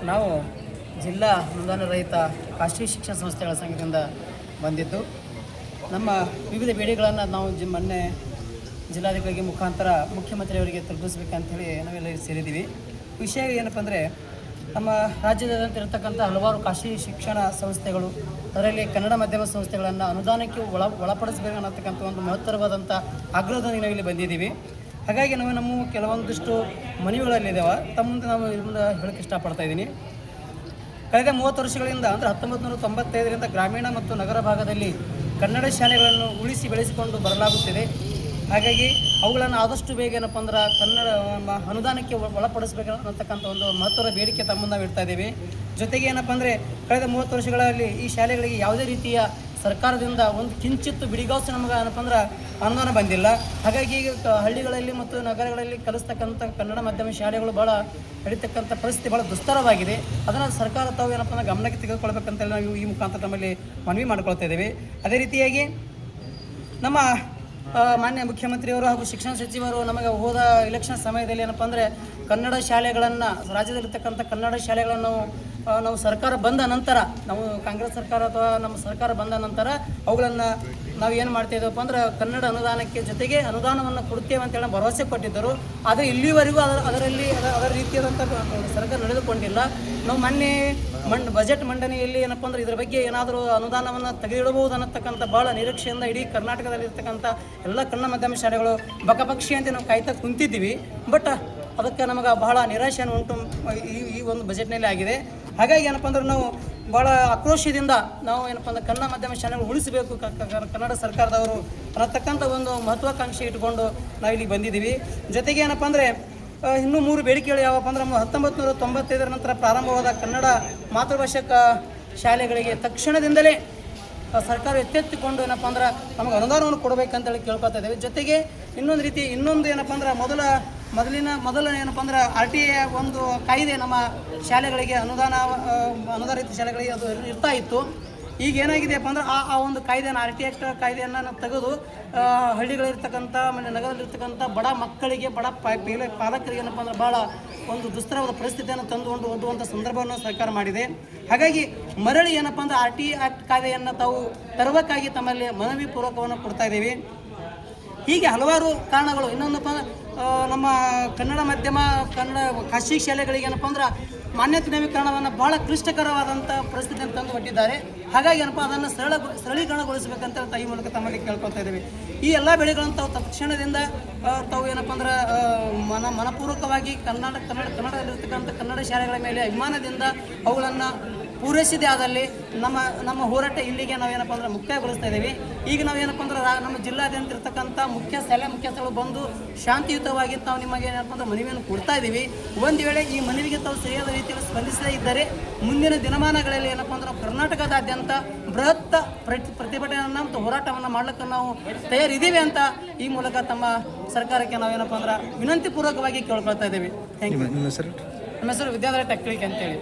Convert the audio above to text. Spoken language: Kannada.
ನಾವು ಜಿಲ್ಲಾ ಅನುದಾನ ರಹಿತ ಖಾಸಗಿ ಶಿಕ್ಷಣ ಸಂಸ್ಥೆಗಳ ಸಂಘದಿಂದ ಬಂದಿದ್ದು ನಮ್ಮ ವಿವಿಧ ಬೇಡಿಕೆಗಳನ್ನು ನಾವು ಮೊನ್ನೆ ಜಿಲ್ಲಾಧಿಕಾರಿಗೆ ಮುಖಾಂತರ ಮುಖ್ಯಮಂತ್ರಿಯವರಿಗೆ ತಲುಪಿಸಬೇಕಂತೇಳಿ ನಾವೆಲ್ಲ ಸೇರಿದ್ದೀವಿ. ವಿಷಯ ಏನಪ್ಪ ಅಂದರೆ, ನಮ್ಮ ರಾಜ್ಯದಾದ್ಯಂತ ಇರತಕ್ಕಂಥ ಹಲವಾರು ಖಾಸಗಿ ಶಿಕ್ಷಣ ಸಂಸ್ಥೆಗಳು, ಅದರಲ್ಲಿ ಕನ್ನಡ ಮಾಧ್ಯಮ ಸಂಸ್ಥೆಗಳನ್ನು ಅನುದಾನಕ್ಕೆ ಒಳಪಡಿಸಬೇಕು ಅನ್ನತಕ್ಕಂಥ ಒಂದು ಮಹತ್ತರವಾದಂಥ ಆಗ್ರಹದೊಂದಿಗೆ ನಾವಿಲ್ಲಿ ಬಂದಿದ್ದೀವಿ. ಹಾಗಾಗಿ ನಮ್ಮ ಕೆಲವೊಂದಿಷ್ಟು ಮನವಿಗಳಲ್ಲಿದ್ದಾವೆ. ತಮ್ಮ ಮುಂದೆ ನಾವು ಇದರಿಂದ ಹೇಳೋಕ್ಕೆ ಇಷ್ಟಪಡ್ತಾ ಇದ್ದೀನಿ. ಕಳೆದ 30 ವರ್ಷಗಳಿಂದ ಅಂದರೆ 1995ರಿಂದ ಗ್ರಾಮೀಣ ಮತ್ತು ನಗರ ಭಾಗದಲ್ಲಿ ಕನ್ನಡ ಶಾಲೆಗಳನ್ನು ಉಳಿಸಿ ಬೆಳೆಸಿಕೊಂಡು ಬರಲಾಗುತ್ತಿದೆ. ಹಾಗಾಗಿ ಅವುಗಳನ್ನು ಆದಷ್ಟು ಬೇಗ ಏನಪ್ಪ ಅಂದ್ರೆ ಕನ್ನಡ ಅನುದಾನಕ್ಕೆ ಒಳಪಡಿಸಬೇಕು ಅನ್ನತಕ್ಕಂಥ ಒಂದು ಮಹತ್ವದ ಬೇಡಿಕೆ ತಮ್ಮನ್ನು ನಾವು ಇಡ್ತಾ ಇದ್ದೀವಿ. ಜೊತೆಗೆ ಏನಪ್ಪ ಅಂದರೆ, ಕಳೆದ 30 ವರ್ಷಗಳಲ್ಲಿ ಈ ಶಾಲೆಗಳಿಗೆ ಯಾವುದೇ ರೀತಿಯ ಸರ್ಕಾರದಿಂದ ಒಂದು ಕಿಂಚಿತ್ತು ಬಿಡಿಗಾಸು ನಮಗೆ ಏನಪ್ಪ ಅಂದ್ರೆ ಅನುದಾನ ಬಂದಿಲ್ಲ. ಹಾಗಾಗಿ ಈಗ ಹಳ್ಳಿಗಳಲ್ಲಿ ಮತ್ತು ನಗರಗಳಲ್ಲಿ ಕಲಿಸ್ತಕ್ಕಂಥ ಕನ್ನಡ ಮಾಧ್ಯಮ ಶಾಲೆಗಳು ಭಾಳ ನಡೀತಕ್ಕಂಥ ಪರಿಸ್ಥಿತಿ ಭಾಳ ದುಸ್ತರವಾಗಿದೆ. ಅದನ್ನು ಸರ್ಕಾರ ತಾವು ಏನಪ್ಪ ಅಂದ್ರೆ ಗಮನಕ್ಕೆ ತೆಗೆದುಕೊಳ್ಬೇಕಂತೇಳಿ ನಾವು ಈ ಮುಖಾಂತರ ನಮ್ಮಲ್ಲಿ ಮನವಿ ಮಾಡ್ಕೊಳ್ತಾ ಇದ್ದೇವೆ. ಅದೇ ರೀತಿಯಾಗಿ ನಮ್ಮ ಮಾನ್ಯ ಮುಖ್ಯಮಂತ್ರಿಯವರು ಹಾಗೂ ಶಿಕ್ಷಣ ಸಚಿವರು ನಮಗೆ ಹೋದ ಇಲೆಕ್ಷನ್ ಸಮಯದಲ್ಲಿ ಏನಪ್ಪ ಅಂದರೆ ಕನ್ನಡ ಶಾಲೆಗಳನ್ನು, ರಾಜ್ಯದಲ್ಲಿರ್ತಕ್ಕಂಥ ಕನ್ನಡ ಶಾಲೆಗಳನ್ನು ನಾವು ಸರ್ಕಾರ ಬಂದ ನಂತರ, ನಾವು ಕಾಂಗ್ರೆಸ್ ಸರ್ಕಾರ ಅಥವಾ ನಮ್ಮ ಸರ್ಕಾರ ಬಂದ ನಂತರ ಅವುಗಳನ್ನು ನಾವು ಏನು ಮಾಡ್ತಾಯಿದ್ದೇವಪ್ಪ ಅಂದ್ರೆ ಕನ್ನಡ ಅನುದಾನಕ್ಕೆ ಜೊತೆಗೆ ಅನುದಾನವನ್ನು ಕೊಡ್ತೇವೆ ಅಂತೇಳಿ ಭರವಸೆ ಕೊಟ್ಟಿದ್ದರು. ಆದರೆ ಇಲ್ಲಿವರೆಗೂ ಅದರ ರೀತಿಯಾದಂಥ ಸರ್ಕಾರ ನಡೆದುಕೊಂಡಿಲ್ಲ. ನಾವು ಮೊನ್ನೆ ಬಜೆಟ್ ಮಂಡನೆಯಲ್ಲಿ ಏನಪ್ಪ ಅಂದ್ರೆ ಇದರ ಬಗ್ಗೆ ಏನಾದರೂ ಅನುದಾನವನ್ನು ತೆಗೆದಿಡಬಹುದು ಅನ್ನತಕ್ಕಂಥ ಭಾಳ ನಿರೀಕ್ಷೆಯಿಂದ ಇಡೀ ಕರ್ನಾಟಕದಲ್ಲಿರ್ತಕ್ಕಂಥ ಎಲ್ಲ ಕನ್ನಡ ಮಾಧ್ಯಮ ಶಾಲೆಗಳು ಬಕಪಕ್ಷಿ ಅಂತ ನಾವು ಕಾಯ್ತಾ ಕುಂತಿದ್ದೀವಿ. ಬಟ್ ಅದಕ್ಕೆ ನಮಗೆ ಬಹಳ ನಿರಾಶೆಯನ್ನು ಉಂಟು ಈ ಒಂದು ಬಜೆಟ್ನಲ್ಲಿ ಆಗಿದೆ. ಹಾಗಾಗಿ ಏನಪ್ಪ ಅಂದ್ರೆ ನಾವು ಭಾಳ ಆಕ್ರೋಶದಿಂದ ನಾವು ಏನಪ್ಪ ಅಂದ್ರೆ ಕನ್ನಡ ಮಾಧ್ಯಮ ಶಾಲೆಗಳು ಉಳಿಸಬೇಕು ಕನ್ನಡ ಸರ್ಕಾರದವರು ಅನ್ನತಕ್ಕಂಥ ಒಂದು ಮಹತ್ವಾಕಾಂಕ್ಷೆ ಇಟ್ಕೊಂಡು ನಾವಿಲ್ಲಿ ಬಂದಿದ್ದೀವಿ. ಜೊತೆಗೆ ಏನಪ್ಪ ಅಂದರೆ ಇನ್ನೂ 3 ಬೇಡಿಕೆಗಳು ಯಾವಪ್ಪ ಅಂದ್ರೆ 1995ರ ನಂತರ ಪ್ರಾರಂಭವಾದ ಕನ್ನಡ ಮಾತೃಭಾಷೆ ಶಾಲೆಗಳಿಗೆ ತಕ್ಷಣದಿಂದಲೇ ಸರ್ಕಾರ ಎತ್ತೆತ್ತಿಕೊಂಡು ಏನಪ್ಪ ಅಂದ್ರೆ ನಮಗೆ ಅನುದಾನವನ್ನು ಕೊಡಬೇಕಂತೇಳಿ ಕೇಳ್ಕೊತಾ ಇದ್ದೇವೆ. ಜೊತೆಗೆ ಇನ್ನೊಂದು ಏನಪ್ಪ ಅಂದ್ರೆ ಮೊದಲ ಏನಪ್ಪ ಅಂದ್ರೆ RTA ಒಂದು ಕಾಯ್ದೆ ನಮ್ಮ ಶಾಲೆಗಳಿಗೆ ಅನುದಾನಿತ ಶಾಲೆಗಳಿಗೆ ಅದು ಇರ್ತಾ ಇತ್ತು. ಈಗ ಏನಾಗಿದೆಯಪ್ಪ ಅಂದ್ರೆ ಆ ಒಂದು ಕಾಯ್ದೆಯನ್ನು RTA ಕಾಯ್ದೆಯನ್ನು ನಾವು ತೆಗೆದು ಹಳ್ಳಿಗಳಿರ್ತಕ್ಕಂಥ ನಗರದಲ್ಲಿರ್ತಕ್ಕಂಥ ಬಡ ಮಕ್ಕಳಿಗೆ ಪಾಲಕರಿಗೆ ಏನಪ್ಪ ಅಂದ್ರೆ ಭಾಳ ಒಂದು ದುಸ್ತರವಾದ ಪರಿಸ್ಥಿತಿಯನ್ನು ತಂದುಕೊಂಡು ಓದುವಂಥ ಸಂದರ್ಭವನ್ನು ಸರ್ಕಾರ ಮಾಡಿದೆ. ಹಾಗಾಗಿ ಮರಳಿ ಏನಪ್ಪ ಅಂದ್ರೆ RTA ಕಾಯ್ದೆಯನ್ನು ತಾವು ತರಬೇಕಾಗಿ ತಮ್ಮಲ್ಲಿ ಮನವಿ ಪೂರ್ವಕವನ್ನು ಕೊಡ್ತಾ ಇದ್ದೀವಿ. ಹೀಗೆ ಹಲವಾರು ಕಾರಣಗಳು. ಇನ್ನೊಂದಪ್ಪ ನಮ್ಮ ಕನ್ನಡ ಮಾಧ್ಯಮ ಖಾಸಗಿ ಶಾಲೆಗಳಿಗೆ ಏನಪ್ಪ ಅಂದ್ರೆ ಮಾನ್ಯತೆ ನವೀಕರಣವನ್ನು ಭಾಳ ಕ್ಲಿಷ್ಟಕರವಾದಂಥ ಪರಿಸ್ಥಿತಿಯನ್ನು ತಂದು ಒಡ್ಡಿದ್ದಾರೆ. ಹಾಗಾಗಿ ಏನಪ್ಪ ಅದನ್ನು ಸರಳೀಕರಣಗೊಳಿಸಬೇಕಂತ ಈ ಮೂಲಕ ತಮ್ಮಲ್ಲಿ ಕೇಳ್ಕೊತಾ ಇದ್ದೀವಿ. ಈ ಎಲ್ಲ ಬೆಳೆಗಳನ್ನು ತಾವು ತಕ್ಷಣದಿಂದ ತಾವು ಏನಪ್ಪ ಅಂದ್ರೆ ಮನಪೂರ್ವಕವಾಗಿ ಕನ್ನಡದಲ್ಲಿರ್ತಕ್ಕಂಥ ಕನ್ನಡ ಶಾಲೆಗಳ ಮೇಲೆ ಅಭಿಮಾನದಿಂದ ಅವುಗಳನ್ನು ಪೂರೈಸಿದೆ ಆದಲ್ಲಿ ನಮ್ಮ ಹೋರಾಟ ಇಲ್ಲಿಗೆ ನಾವೇನಪ್ಪ ಅಂದ್ರೆ ಮುಕ್ತಾಯಗೊಳಿಸ್ತಾ ಇದ್ದೀವಿ. ಈಗ ನಾವೇನಪ್ಪ ಅಂದ್ರೆ ನಮ್ಮ ಜಿಲ್ಲಾದ್ಯಂತ ಇರ್ತಕ್ಕಂಥ ಮುಖ್ಯಸ್ಥಗಳು ಬಂದು ಶಾಂತಿಯುತವಾಗಿ ತಾವು ನಿಮಗೆ ಏನಪ್ಪ ಅಂದ್ರೆ ಮನವಿಯನ್ನು ಕೊಡ್ತಾ ಇದ್ದೀವಿ. ಒಂದು ವೇಳೆ ಈ ಮನವಿಗೆ ತಾವು ಸರಿಯಾದ ರೀತಿಯಲ್ಲಿ ಸ್ಪಂದಿಸದೇ ಇದ್ದರೆ ಮುಂದಿನ ದಿನಮಾನಗಳಲ್ಲಿ ಏನಪ್ಪ ಅಂದ್ರೆ ಕರ್ನಾಟಕದಾದ್ಯಂತ ಬೃಹತ್ ಪ್ರತಿಭಟನೆಯನ್ನು ಮತ್ತು ಹೋರಾಟವನ್ನು ಮಾಡ್ಲಿಕ್ಕೆ ನಾವು ತಯಾರಿದ್ದೀವಿ ಅಂತ ಈ ಮೂಲಕ ತಮ್ಮ ಸರ್ಕಾರಕ್ಕೆ ನಾವೇನಪ್ಪ ಅಂದ್ರೆ ವಿನಂತಿ ಪೂರ್ವಕವಾಗಿ ಕೇಳ್ಕೊಳ್ತಾ ಇದ್ದೀವಿ. Thank you. ನಮ್ಮ ಹೆಸರು ವಿದ್ಯಾಧರ ಟಕ್ಳಿಕೆ ಅಂತೇಳಿ.